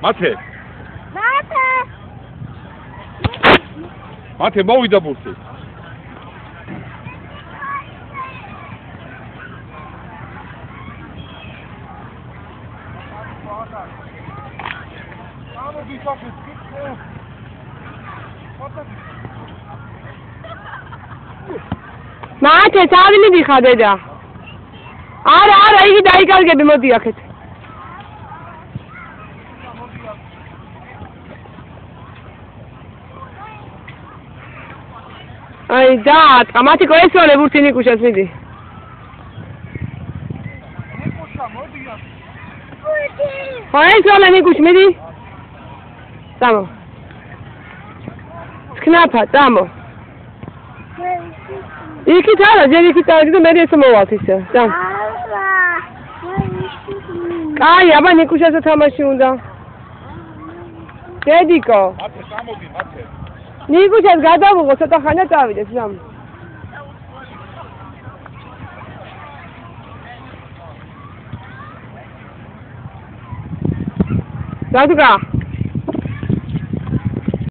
მათე. მათე მოვიდა ბურთი. მათე თავი მიდიხარ დედა. არა, იგი დაიკარგები, მოდი აქეთ. აი და, მათიკო ესვალე ბურთი ნიკუშას მიდი. ნიკუშა, მოდი აქ. ხო, ესვალე ნიკუშ, მიდი. წამო. სკნაფა, წამო. იქით არა, ჯერ იქით წავედი და მე ესე მოვალთ ისე. წამ. კაი, აბა ნიკუშასა თამაში უნდა. დედიკო. მათე, წამოდი, მათე. ნიკუშას გადავუღო, ცოტა ხანია წავიდეს, ზამ. დადუკა.